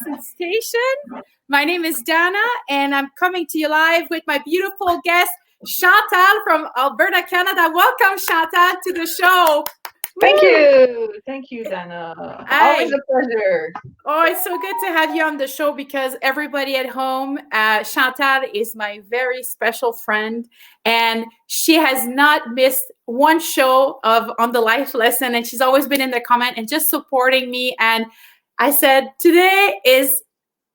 listen station. My name is Dana, and I'm coming to you live with my beautiful guest, Chantal from Alberta, Canada. Welcome, Chantal, to the show. Thank you. Thank you, Dana. Always a pleasure. Oh, it's so good to have you on the show because everybody at home, Chantal is my very special friend, and she has not missed one show on the life lesson, and she's always been in the comment and just supporting me. And I said, today is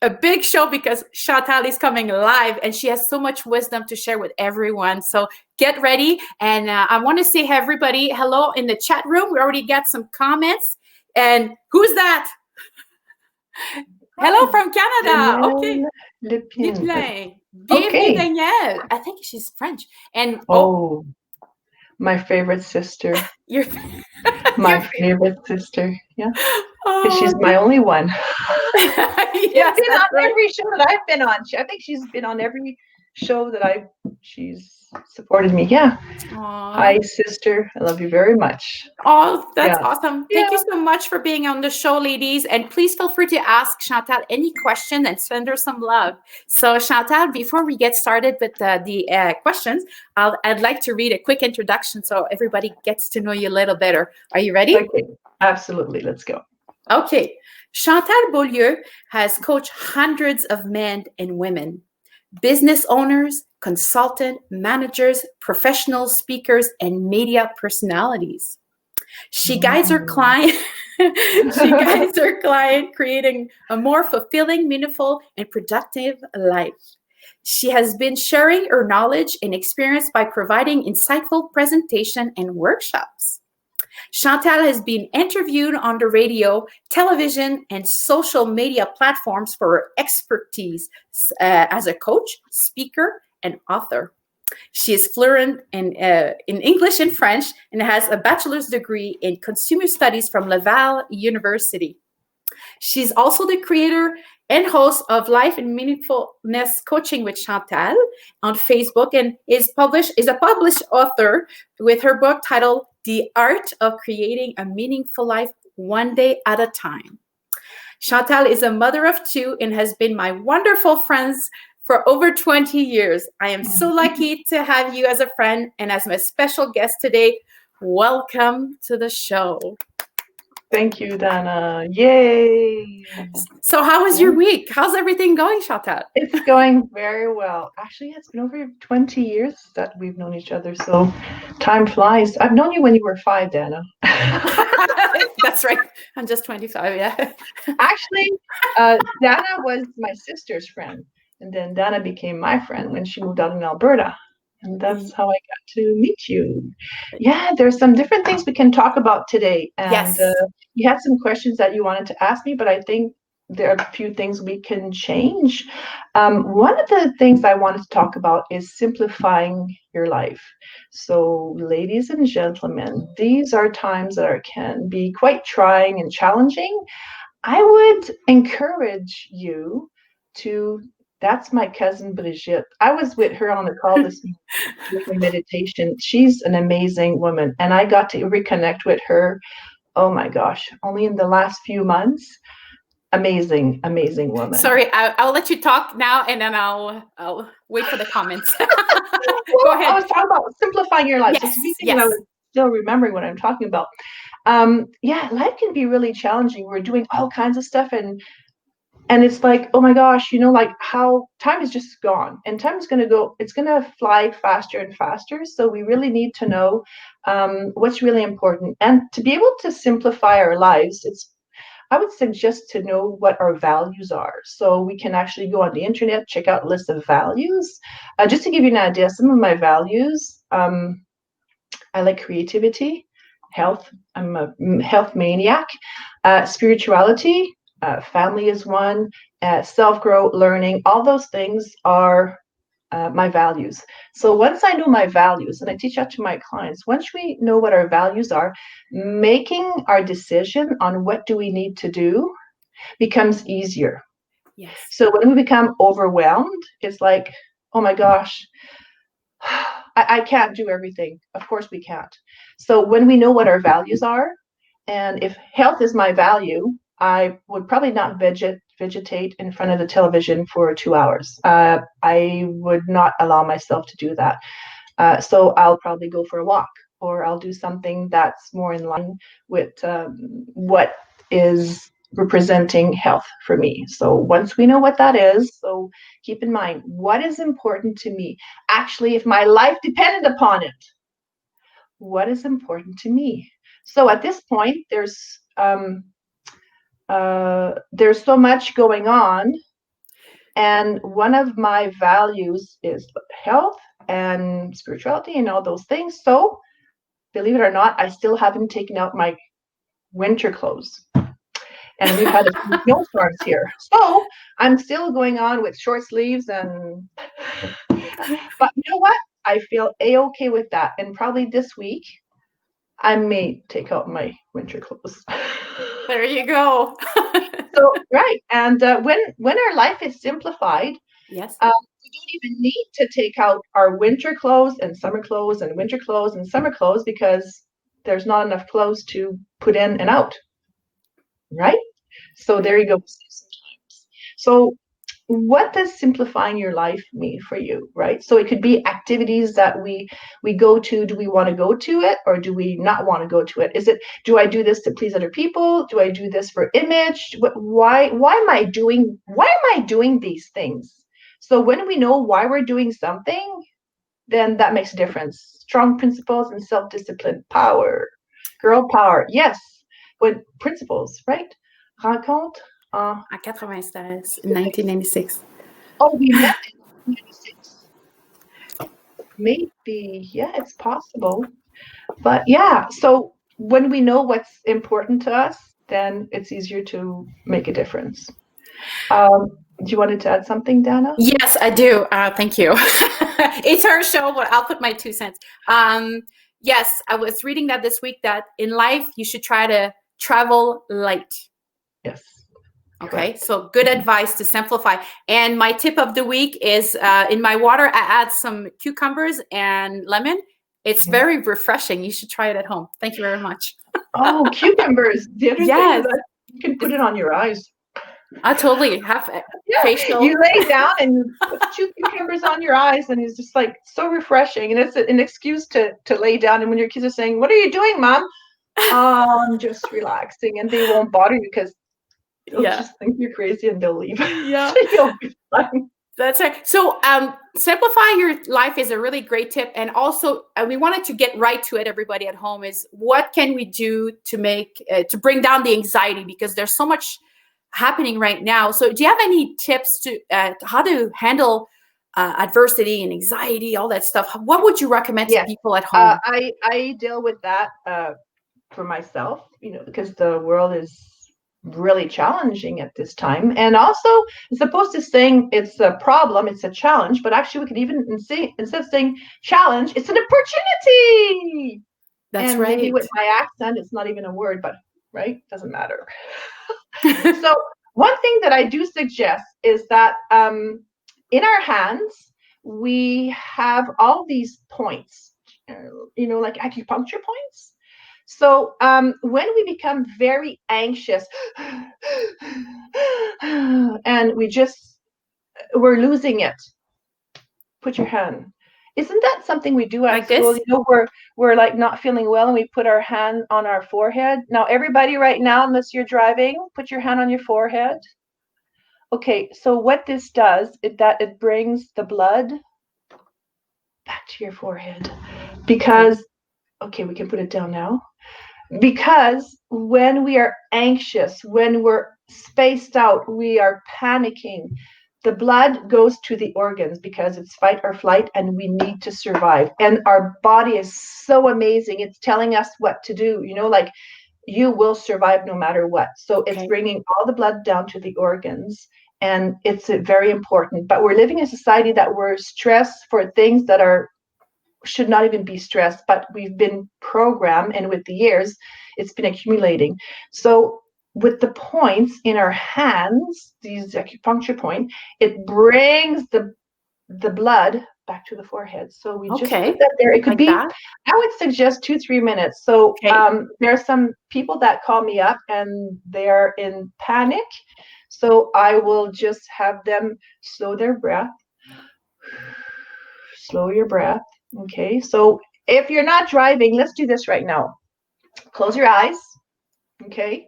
a big show because Chantal is coming live and she has so much wisdom to share with everyone. So get ready. And I want to say everybody hello in the chat room. We already got some comments. And who's that? Hello from Canada. Okay. Bienvenue, Danielle. I think she's French. And my favorite sister. My favorite sister. Yeah. She's my only one. Yes, been on every show that I've been on. I think she's been on every show that she's supported me. Yeah. Aww. Hi, sister. I love you very much. Oh, that's awesome. Thank you so much for being on the show, ladies. And please feel free to ask Chantal any question and send her some love. So, Chantal, before we get started with the questions, I'd like to read a quick introduction so everybody gets to know you a little better. Are you ready? Okay. Absolutely. Let's go. Okay. Chantal Beaulieu has coached hundreds of men and women, business owners, consultant, managers, professional speakers, and media personalities. She guides her client. Creating a more fulfilling, meaningful, and productive life. She has been sharing her knowledge and experience by providing insightful presentation and workshops. Chantal has been interviewed on the radio, television, and social media platforms for her expertise as a coach, speaker, and author. She is fluent in English and French and has a bachelor's degree in consumer studies from Laval University. She's also the creator and host of Life and Meaningfulness Coaching with Chantal on Facebook and is a published author with her book titled The Art of Creating a Meaningful Life One Day at a Time. Chantal is a mother of two and has been my wonderful friend for over 20 years. I am so lucky to have you as a friend and as my special guest today. Welcome to the show. Thank you, Dana. Yay. So how was your week? How's everything going, Chantal? It's going very well. Actually, it's been over 20 years that we've known each other, so time flies. I've known you when you were 5, Dana. That's right. I'm just 25, yeah. Actually, Dana was my sister's friend, and then Dana became my friend when she moved out in Alberta. And that's how I got to meet you. Yeah, there's some different things we can talk about today. And you had some questions that you wanted to ask me, but I think there are a few things we can change. One of the things I wanted to talk about is simplifying your life. So, ladies and gentlemen, these are times that can be quite trying and challenging. I would encourage you to... That's my cousin Brigitte. I was with her on the call this morning meditation. She's an amazing woman, and I got to reconnect with her. Oh my gosh! Only in the last few months. Amazing, amazing woman. Sorry, I'll let you talk now, and then I'll wait for the comments. Go ahead. I was talking about simplifying your life. Yes. I was still remembering what I'm talking about. Life can be really challenging. We're doing all kinds of stuff, and it's like, oh my gosh, like how time is just gone, and time is going to go, it's going to fly faster and faster. So we really need to know what's really important. And to be able to simplify our lives, I would suggest to know what our values are. So we can actually go on the internet, check out a list of values. Just to give you an idea, some of my values, I like creativity, health. I'm a health maniac, spirituality, family is one, self-growth, learning, all those things are my values. So once I know my values, and I teach that to my clients, once we know what our values are, making our decision on what do we need to do becomes easier. Yes. So when we become overwhelmed, it's like, oh my gosh, I can't do everything. Of course we can't. So when we know what our values are, and if health is my value, I would probably not vegetate in front of the television for 2 hours. I would not allow myself to do that. So I'll probably go for a walk, or I'll do something that's more in line with what is representing health for me. So once we know what that is, so keep in mind, what is important to me? Actually, if my life depended upon it, what is important to me? So at this point, there's so much going on, and one of my values is health and spirituality and all those things. So believe it or not, I still haven't taken out my winter clothes. And we've had a few snowstorms here. So I'm still going on with short sleeves and but you know what? I feel a-okay with that. And probably this week I may take out my winter clothes. There you go. So right. And when our life is simplified, Yes. we don't even need to take out our winter clothes and summer clothes and winter clothes and summer clothes, because there's not enough clothes to put in and out. Right? So there you go. Sometimes. So what does simplifying your life mean for you, right? So it could be activities that we go to. Do we want to go to it, or do we not want to go to it? Is it, do I do this to please other people? Do I do this for image? Why am I doing these things? So when we know why we're doing something, then that makes a difference. Strong principles and self-discipline, power, girl power. Yes, with principles, right? Rencontre. À 96, 1996. Oh, we met in 96. Maybe, yeah, it's possible. But yeah, so when we know what's important to us, then it's easier to make a difference. Do you wanted to add something, Dana? Yes, I do. Thank you. It's our show, but I'll put my 2 cents. Yes, I was reading that this week, that in life you should try to travel light. Yes. Okay, so good advice to simplify. And my tip of the week is in my water, I add some cucumbers and lemon. It's very refreshing. You should try it at home. Thank you very much. Oh, cucumbers. The other thing is that you can put it on your eyes. I totally have facial. You lay down and you put 2 cucumbers on your eyes, and it's just like so refreshing. And it's an excuse to lay down. And when your kids are saying, "What are you doing, Mom?" I'm just relaxing, and they won't bother you because they'll just think you're crazy and they'll leave. Yeah. So you'll be fine. That's right. So simplify your life is a really great tip. And also we wanted to get right to it, everybody at home, is what can we do to make, to bring down the anxiety, because there's so much happening right now. So do you have any tips to how to handle adversity and anxiety, all that stuff? What would you recommend to people at home? I deal with that for myself, because the world is really challenging at this time. And also, as opposed to saying it's a problem, it's a challenge, but actually we could even say, instead of saying challenge, it's an opportunity. That's and right. Maybe with my accent, it's not even a word, but right, doesn't matter. So one thing that I do suggest is that in our hands we have all these points, like acupuncture points. So when we become very anxious and we're losing it, put your hand. Isn't that something we do at Like school? this? We're like not feeling well and we put our hand on our forehead. Now, everybody right now, unless you're driving, put your hand on your forehead. Okay, so what this does is that it brings the blood back to your forehead. Because, okay, we can put it down now. Because when we are anxious, when we're spaced out, we are panicking, the blood goes to the organs because it's fight or flight and we need to survive. And our body is so amazing. It's telling us what to do, like you will survive no matter what. So it's bringing all the blood down to the organs, and it's very important. But we're living in a society that we're stressed for things that should not even be stressed, but we've been programmed, and with the years it's been accumulating. So with the points in our hands, these acupuncture points, it brings the blood back to the forehead. So we just put Okay. that there. It could Like be, that. I would suggest 2-3 minutes. So Okay. there are some people that call me up and they're in panic. So I will just have them slow their breath, slow your breath. Okay. So if you're not driving, let's do this right now. Close your eyes. Okay.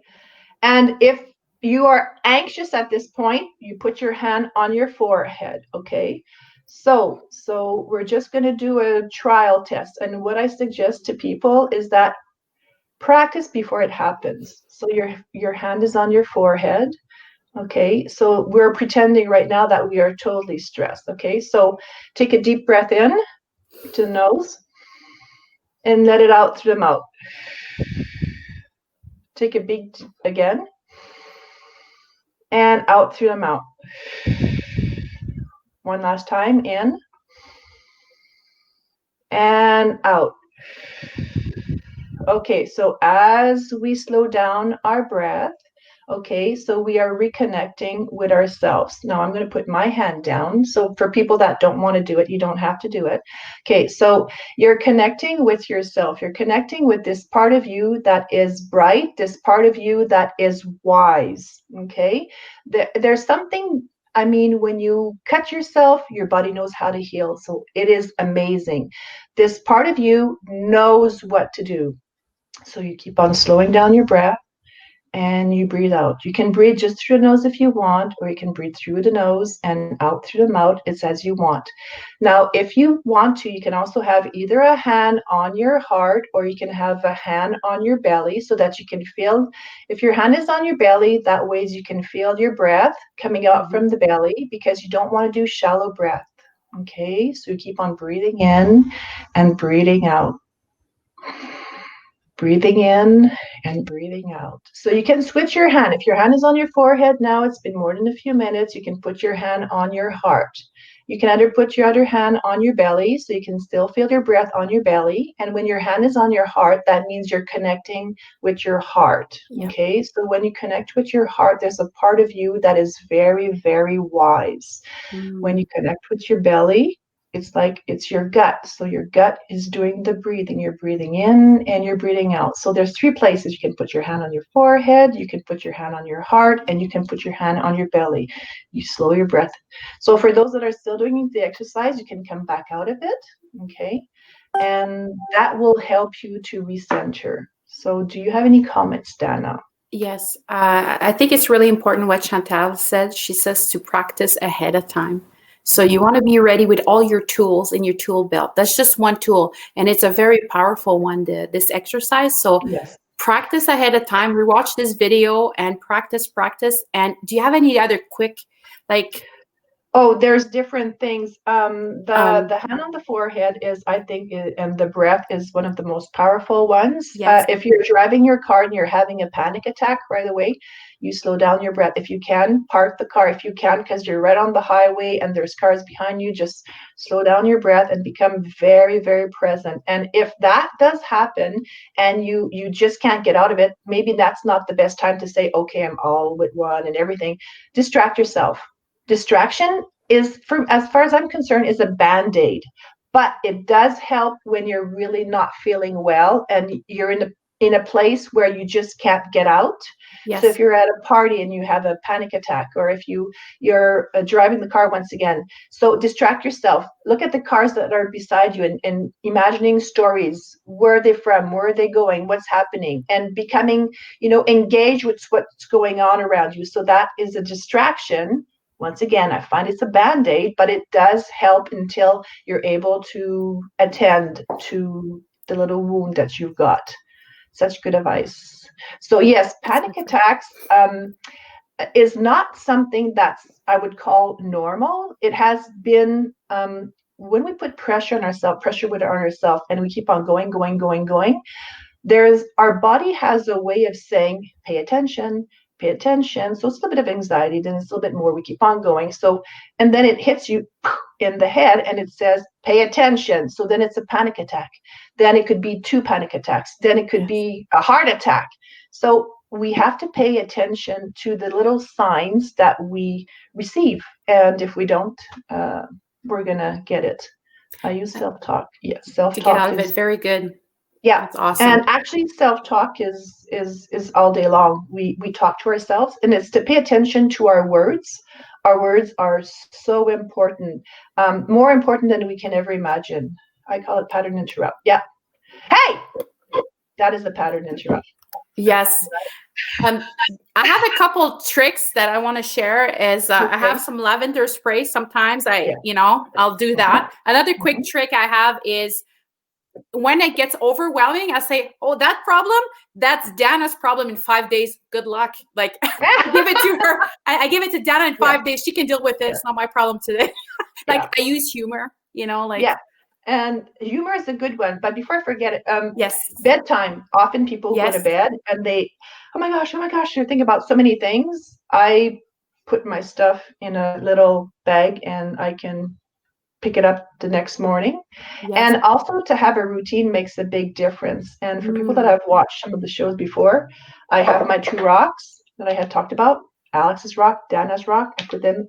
And if you are anxious at this point, you put your hand on your forehead, okay? So we're just going to do a trial test. And what I suggest to people is that practice before it happens. So your hand is on your forehead, okay? So we're pretending right now that we are totally stressed, okay? So take a deep breath in to the nose and let it out through the mouth. Take a big again and out through the mouth. One last time, in and out. Okay, so as we slow down our breath, okay, so we are reconnecting with ourselves. Now I'm going to put my hand down. So for people that don't want to do it, you don't have to do it. Okay, so you're connecting with yourself. You're connecting with this part of you that is bright, this part of you that is wise. Okay, there's something. I mean, when you cut yourself, your body knows how to heal. So it is amazing. This part of you knows what to do. So you keep on slowing down your breath and you breathe out. You can breathe just through the nose if you want, or you can breathe through the nose and out through the mouth. It's as you want. Now, if you want to, you can also have either a hand on your heart or you can have a hand on your belly so that you can feel. If your hand is on your belly, that way you can feel your breath coming out Mhm. from the belly, because you don't want to do shallow breath. Okay, so you keep on breathing in and breathing out. Breathing in and breathing out. So you can switch your hand. If your hand is on your forehead now, it's been more than a few minutes, you can put your hand on your heart. You can either put your other hand on your belly so you can still feel your breath on your belly. And when your hand is on your heart, that means you're connecting with your heart. Yeah. Okay, so when you connect with your heart, there's a part of you that is very, very wise. When Mm. you connect with your belly, it's like it's your gut. So your gut is doing the breathing. You're breathing in and you're breathing out. So there's 3 places. You can put your hand on your forehead, you can put your hand on your heart, and you can put your hand on your belly. You slow your breath. So for those that are still doing the exercise, you can come back out of it. Okay. And that will help you to recenter. So do you have any comments, Dana? Yes, I think it's really important what Chantal said. She says to practice ahead of time. So you want to be ready with all your tools in your tool belt. That's just one tool, and it's a very powerful one, this exercise. So Yes. practice ahead of time. Rewatch this video and practice, practice. And do you have any other quick, like, Oh, there's different things. The um, hand on the forehead is, I think, and the breath is one of the most powerful ones. yes, If you're driving your car and you're having a panic attack right away, you slow down your breath. If you can, park the car. If you can, because you're right on the highway and there's cars behind you, just slow down your breath and become very, very present. And if that does happen and you just can't get out of it, maybe that's not the best time to say, okay, I'm all with one and everything. Distract yourself. Distraction is, for as far as I'm concerned, is a band-aid, but it does help when you're really not feeling well and you're in a place where you just can't get out. So if yes, you're at a party and you have a panic attack, or if you're driving the car once again, so distract yourself. Look at the cars that are beside you and imagining stories. Where are they from? Where are they going? What's happening? And becoming, engaged with what's going on around you. So that is a distraction. Once again, I find it's a band-aid, but it does help until you're able to attend to the little wound that you've got. Such good advice. So yes, that's panic super. attacks is not something that's, I would call, normal. It has been, when we put pressure on ourselves, pressure on ourselves, and we keep on going, going, going, going, there's, our body has a way of saying, pay attention, pay attention. So it's a little bit of anxiety, then it's a little bit more, we keep on going. So, and then it hits you in the head and it says, pay attention. So then it's a panic attack. Then it could be 2 panic attacks. Then it could Yes, be a heart attack. So we have to pay attention to the little signs that we receive. And if we don't, we're going to get it. I use self-talk. Yes, To get self-talk out of it. is, Very good. yeah. That's awesome. And actually self-talk is all day long. We talk to ourselves, and it's to pay attention to our words. Our words are so important, more important than we can ever imagine. I call it pattern interrupt. Yeah. Hey, that is a pattern interrupt. Yes. Um, I have a couple tricks that I want to share. Is I Okay. have some lavender spray. Sometimes Yeah. I'll do Mhm. that. Another quick Mhm. trick I have is when it gets overwhelming, I say, "Oh, that problem, that's Dana's problem in 5 days. Good luck." Like I give it to her. I give it to Dana in Yeah. 5 days. She can deal with it. Yeah. It's not my problem today. Like Yeah. I use humor. Like Yeah. And humor is a good one. But before I forget it, yes, bedtime. Often people go to yes, bed and they, oh my gosh, they're thinking about so many things. I put my stuff in a little bag and I can pick it up the next morning. yes. And also to have a routine makes a big difference. And for people that Mm, have watched some of the shows before, I have my two rocks that I had talked about. Alex's rock, Dana's rock. I put them,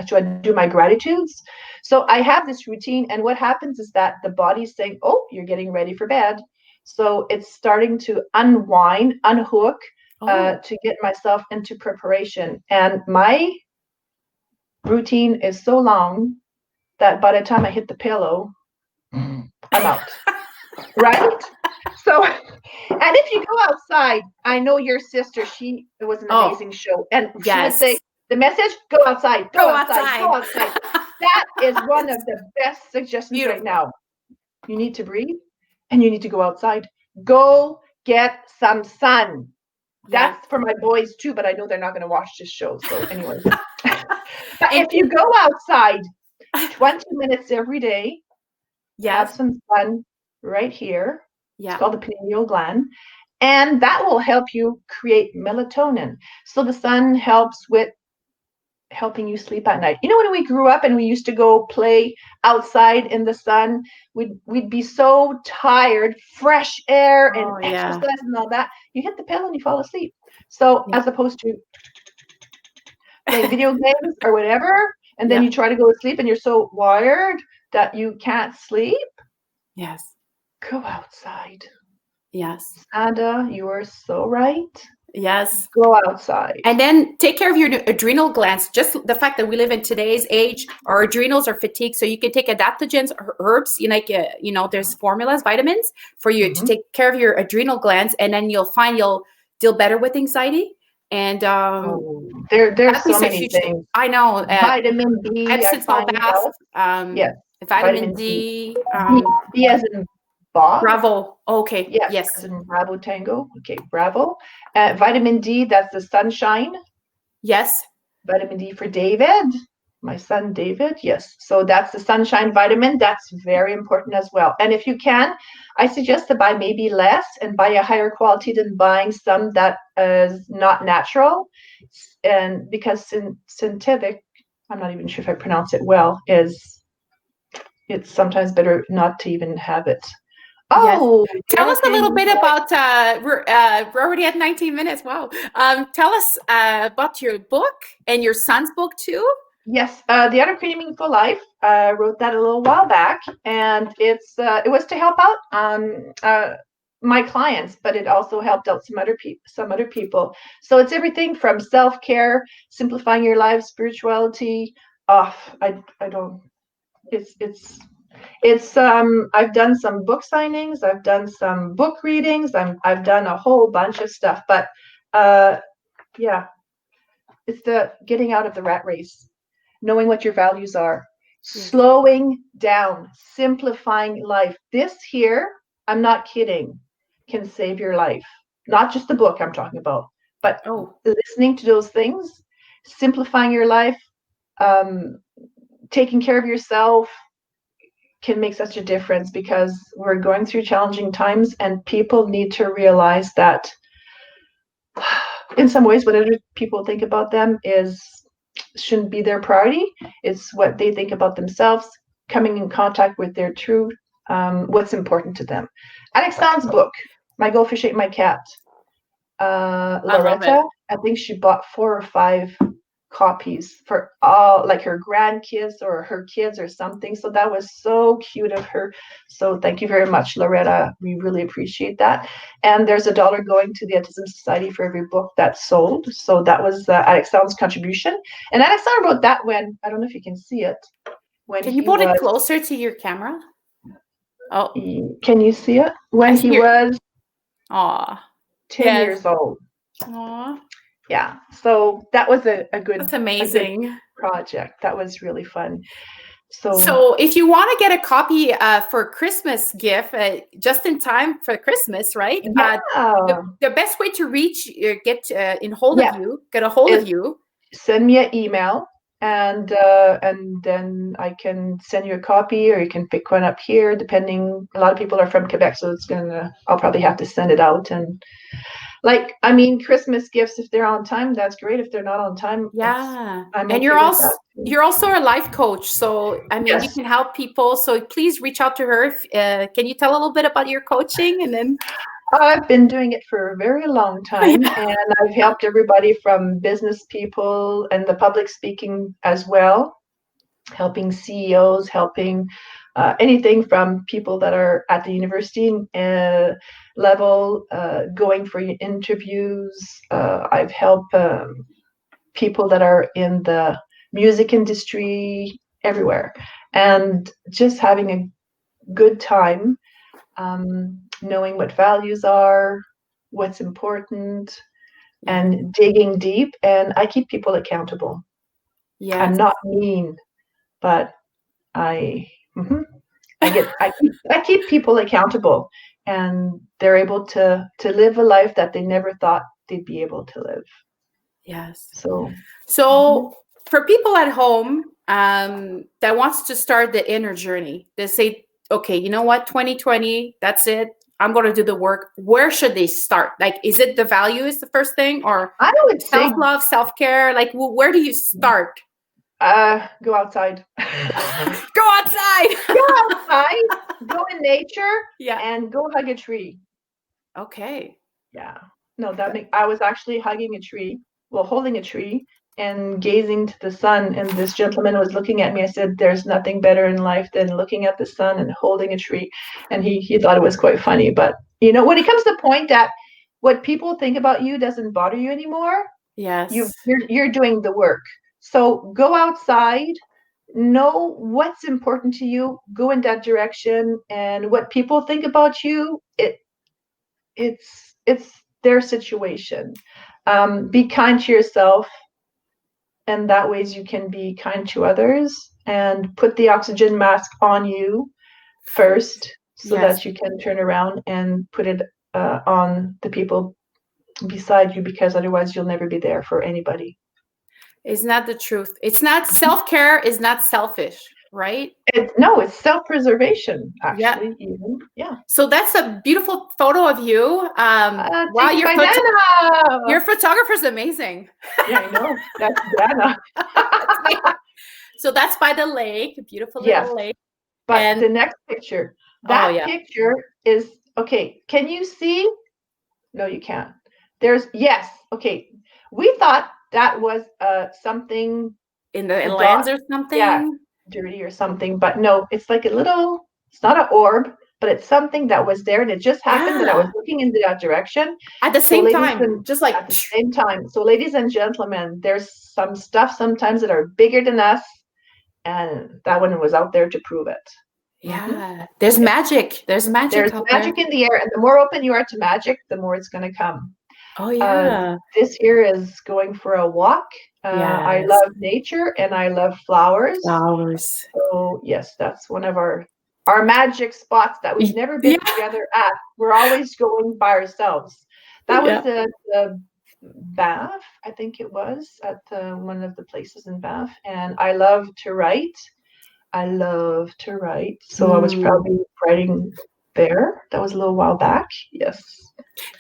so I do my gratitudes. So I have this routine, and what happens is that the body's saying, "Oh, you're getting ready for bed." So it's starting to unwind, unhook, oh, to get myself into preparation. And my routine is so long that by the time I hit the pillow, I'm out. Right? So, and if you go outside, I know your sister, it was an oh, amazing show. And she would say, yes. the message, go outside, go Go outside, outside. go outside. That is one of the best suggestions right Beautiful. now. You need to breathe and you need to go outside. Go get some sun. Yeah. That's for my boys too, but I know they're not going to watch this show. So, anyway. But And if you go outside 20 minutes every day, have yes, some sun right here. It's yeah. called the pineal gland. And that will help you create melatonin. So the sun helps with helping you sleep at night. When we grew up and we used to go play outside in the sun, we'd be so tired, fresh air and Oh exercise yeah. and all that. You hit the pillow and you fall asleep. So Yeah. as opposed to playing video games or whatever, and then Yeah. you try to go to sleep and you're so wired that you can't sleep, Yes. go outside. Yes. Sandra, you are so right. Yes. Go outside. And then take care of your adrenal glands. Just the fact that we live in today's age, our adrenals are fatigued. So you can take adaptogens or herbs, there's formulas, vitamins for you to Mhm. take care of your adrenal glands. And then you'll find you'll deal better with anxiety. And Oh, there's that so makes a many huge, things. I know, Vitamin D, I Epsom salt find bath, help. Yes, vitamin vitamin D. D, B as in Bob. Bravo. Okay. Yes, as Yes. in Bravo Tango. Okay, Bravo. Vitamin D, that's the sunshine. Yes. Vitamin D for David, my son David. Yes. So that's the sunshine vitamin. That's very important as well. And if you can, I suggest to buy maybe less and buy a higher quality than buying some that is not natural. And because synthetic, I'm not even sure if I pronounce it well, it's sometimes better not to even have it. Yes. Oh, the Tell other us a thing little bit is like, about, we're already at 19 minutes. Wow. Tell us about your book and your son's book too. yes, The Art of Creating Meaningful Life. I wrote that a little while back, and it was to help out my clients, but it also helped out some other people. So it's everything from self-care, simplifying your life, spirituality. I don't. It's I've done some book signings, I've done some book readings, I've done a whole bunch of stuff, but uh, yeah, it's the getting out of the rat race, knowing what your values are, Yes. slowing down, simplifying life. This here, I'm not kidding, can save your life. Not just the book I'm talking about, but Oh, listening to those things, simplifying your life, um, taking care of yourself can make such a difference because we're going through challenging times and people need to realize that in some ways what other people think about them is shouldn't be their priority. It's what they think about themselves, coming in contact with their truth, what's important to them. Alexandre's book, My Goldfish Ate My Cat. I love Loretta, it. I think she bought 4 or 5 copies for all, like her grandkids or her kids or something. So that was so cute of her. So thank you very much, Loretta. We really appreciate that. And there's $1 going to the Autism Society for every book that's sold. So that was Alexandre's contribution. And Alexandre wrote that when, I don't know if you can see it, when Can you he put it was, closer to your camera? Oh, can you see it? I When see he your. was Aw, 10 yes. years old. Aw, Yeah. So that was a that's good amazing. project. That was really fun. So So, if you want to get a copy for Christmas gift, just in time for Christmas, right? yeah, The best way to reach, get in hold of yeah, you, get a hold of is you. send me an email and then I can send you a copy, or you can pick one up here, depending. A lot of people are from Quebec, so I'll probably have to send it out. And like, I mean, Christmas gifts, if they're on time, that's great. If they're not on time, Yeah. I'm And okay with that too. you're also a life coach. So, I mean, you Yes. can help people. So please reach out to her. Can you tell a little bit about your coaching and then? I've been doing it for a very long time, and I've helped everybody from business people and the public speaking as well, helping CEOs, helping anything from people that are at the university level, going for interviews. I've helped people that are in the music industry, everywhere, and just having a good time, knowing what values are, what's important, Yeah. and digging deep. And I keep people accountable. I'm Yes. not mean, but I mhm, I keep people accountable, and they're able to live a life that they never thought they'd be able to live. Yes. So So for people at home that wants to start the inner journey, they say, okay, you know what, 2020, that's it. I'm going to do the work. Where should they start? Like, is it the value is the first thing, or I would say self-love, self-care? Like, where do you start? go outside. Go outside. Go outside, go in nature, Yeah. and go hug a tree. Okay. Yeah. No, I was actually hugging a tree, well, holding a tree and gazing to the sun. And this gentleman was looking at me. I said, "There's nothing better in life than looking at the sun and holding a tree." And he thought it was quite funny. But when it comes to the point that what people think about you doesn't bother you anymore, Yes. you're doing the work. So go outside, know what's important to you, go in that direction, and what people think about you, it's their situation. Be kind to yourself, and that ways you can be kind to others, and put the oxygen mask on you first, so Yes. that you can turn around and put it on the people beside you, because otherwise you'll never be there for anybody. It's not the truth. It's not self-care is not selfish, right? It's self-preservation, Yeah. actually, even. Yeah. So that's a beautiful photo of you. Wow, Taken by Dana. your photographer's amazing. Yeah, I know. That's Dana. So that's by the lake, a beautiful Yes. little lake. But And the next picture, oh that yeah, picture is okay. Can you see? No, you can't. Yes. Okay. We thought that was something, in the a dot, lens or yeah, something. dirty or something. But no, it's like it's not an orb, but it's something that was there. And it just happened that I was Yeah. looking into that direction. At the So same time, just like at the same time, so ladies and gentlemen, there's some stuff sometimes that are bigger than us. And that one was out there to prove it. Mm-hmm. yeah, there's magic. There's magic There's out there. magic in the air, and the more open you are to magic, the more it's going to come. Oh yeah. This here is going for a walk. I Yes. love nature and I love flowers. Flowers. So yes, that's one of our magic spots that we've never been Yeah. together at. We're always going by ourselves. That was Yeah. the Banff, I think it was, at one of the places in Banff. And I love to write. So I was probably writing there. That was a little while back. Yes.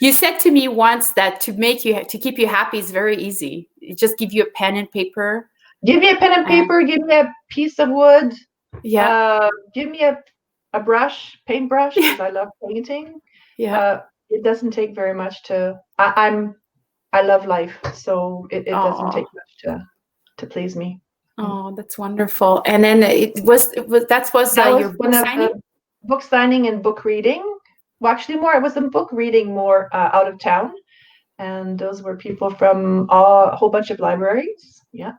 You said to me once that to keep you happy is very easy. You just give you a pen and paper. Give me a pen and paper. Give me a piece of wood. Yeah. Give me a brush, paintbrush, because I love painting. Yeah. It doesn't take very much to. I love life, so it doesn't take much to. to please me. Oh, that's wonderful. And then that was your book one of signing? the book signing and book reading. Well, actually, it was a book reading more out of town, and those were people from a whole bunch of libraries. Yeah.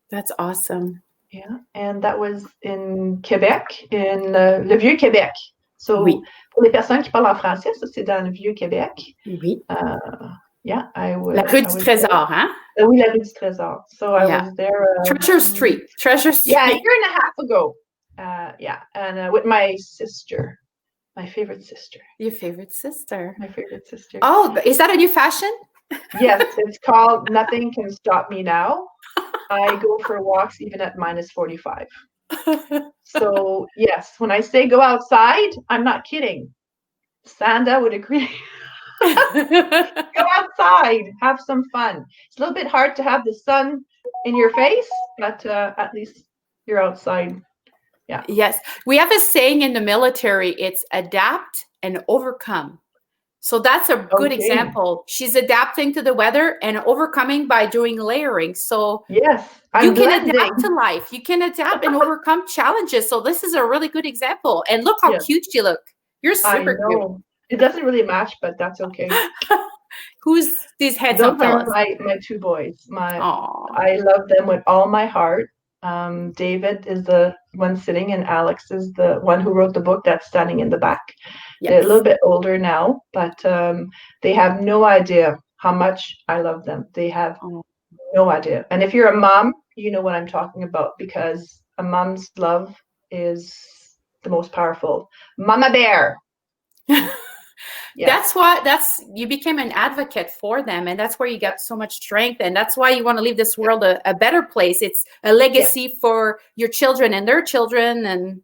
That's awesome. Yeah, and that was in Québec, in le Vieux-Québec. So, Oui. pour les personnes qui parlent en français, ça c'est dans le Vieux-Québec. Oui. Yeah, La rue du Trésor, hein? Oui, la rue du Trésor. So I was there. Treasure Street. Yeah, a year and a half ago. Yeah, and with my sister, my favorite sister. Your favorite sister. My favorite sister. Oh, is that a new fashion? Yes, it's called Nothing Can Stop Me Now. I go for walks even at -45. So yes, when I say go outside, I'm not kidding. Sanda would agree. Go outside, have some fun. It's a little bit hard to have the sun in your face, but at least you're outside. Yeah. Yes. We have a saying in the military, it's adapt and overcome. So that's a good example. She's adapting to the weather and overcoming by doing layering. So yes, you can adapt to life. You can adapt and overcome challenges. So this is a really good example. And look how cute you look. You're super cute. It doesn't really match, but that's okay. Who's these handsome fellas? Those are my two boys. I love them with all my heart. David is the one sitting, and Alex is the one who wrote the book that's standing in the back. Yes. They're a little bit older now, but they have no idea how much I love them. They have no idea. And if you're a mom, you know what I'm talking about, because a mom's love is the most powerful. Mama bear. Yeah. You became an advocate for them, and that's where you got so much strength, and that's why you want to leave this world a better place. It's a legacy for your children and their children, and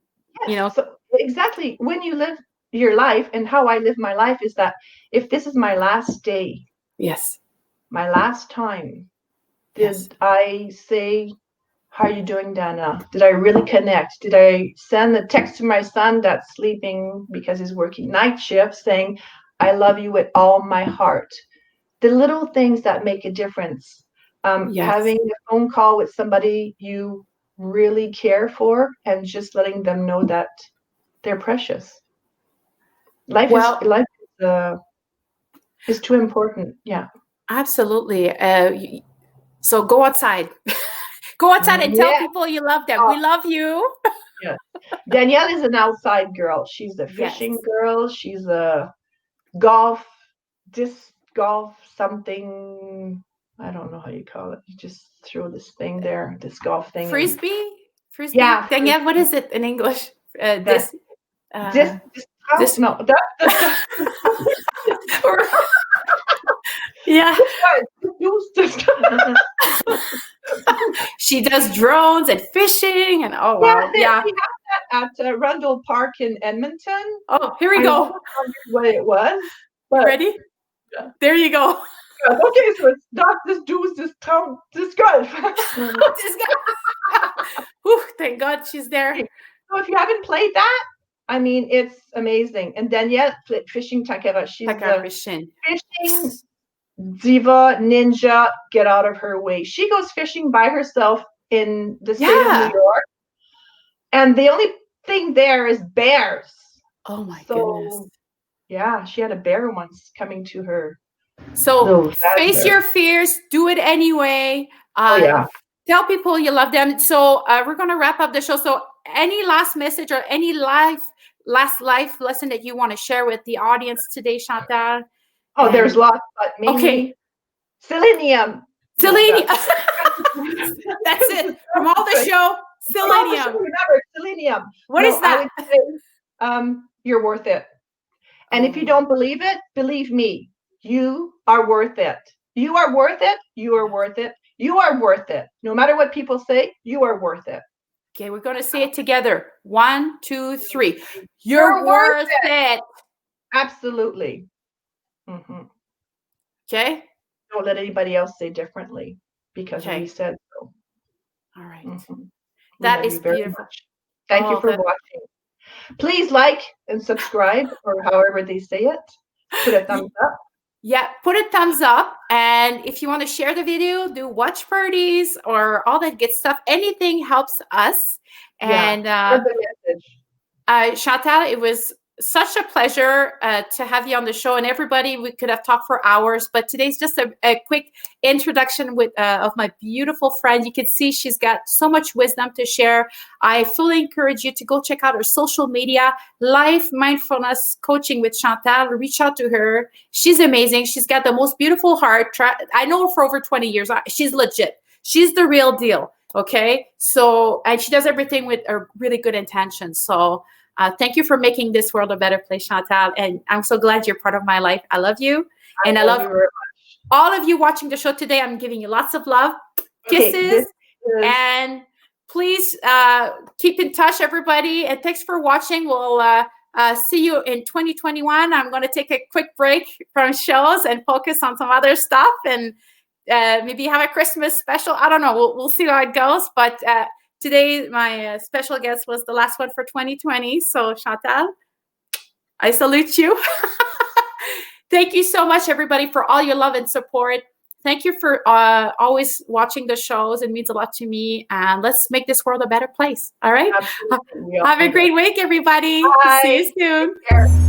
So exactly, when you live your life, and how I live my life is that if this is my last day, yes, my last time, did I say, how are you doing, Dana? Did I really connect? Did I send a text to my son that's sleeping because he's working night shift saying, I love you with all my heart? The little things that make a difference. Having a phone call with somebody you really care for and just letting them know that they're precious. Life is too important. Yeah. Absolutely. So go outside. Go outside and tell people you love them. We love you. Yeah. Danielle is an outside girl. She's a fishing girl. She's a disc golf something. I don't know how you call it. You just throw this thing there, this golf thing. Frisbee? Yeah. Danielle, what is it in English? No. Yeah. She does drones and fishing and wow. Yeah. We have that at Rundle Park in Edmonton. Oh, here we go. What it was. But, ready? Yeah. There you go. Okay, so it's not this dude's this golf. This golf. Whew, thank God she's there. So if you haven't played that, I mean, it's amazing. And Danielle fishing takara. She's a fishing diva ninja. Get out of her way. She goes fishing by herself in the state of New York, and the only thing there is bears. Oh my goodness. Yeah, she had a bear once coming to her. So face your fears, do it anyway. Tell people you love them. So we're going to wrap up the show. So any last message or any last life lesson that you want to share with the audience today, Chantal? Oh, there's lots, but mainly selenium. Selenium. That's it. From all the show, selenium. Remember, selenium. What is that? I would say, you're worth it. And if you don't believe it, believe me, you are worth it. You are worth it. You are worth it. You are worth it. No matter what people say, you are worth it. Okay, we're going to say it together. 1, 2, 3. You're worth it. Absolutely. Mm-hmm. Okay. Don't let anybody else say differently because we said so. All right. Mm-hmm. That is beautiful. Thank you for watching. Please like and subscribe, or however they say it. Put a thumbs up. Yeah, put a thumbs up. And if you want to share the video, do watch parties or all that good stuff. Anything helps us. And Spread the message. Chantal, it was such a pleasure to have you on the show. And everybody, we could have talked for hours, but today's just a quick introduction with of my beautiful friend. You can see she's got so much wisdom to share. I fully encourage you to go check out her social media, Life Mindfulness Coaching with Chantal. Reach out to her. She's amazing. She's got the most beautiful heart. I know her for over 20 years. She's legit. She's the real deal. Okay. So, and she does everything with a really good intention. So, thank you for making this world a better place, Chantal. And I'm so glad you're part of my life. I love you. And I love you very much. all of you watching the show today. I'm giving you lots of love, kisses, and please keep in touch, everybody. And thanks for watching. We'll see you in 2021. I'm going to take a quick break from shows and focus on some other stuff and maybe have a Christmas special. I don't know. We'll see how it goes. But today, my special guest was the last one for 2020. So, Chantal, I salute you. Thank you so much, everybody, for all your love and support. Thank you for always watching the shows. It means a lot to me. And let's make this world a better place. All right? Absolutely. Have a great week, everybody. Bye. See you soon.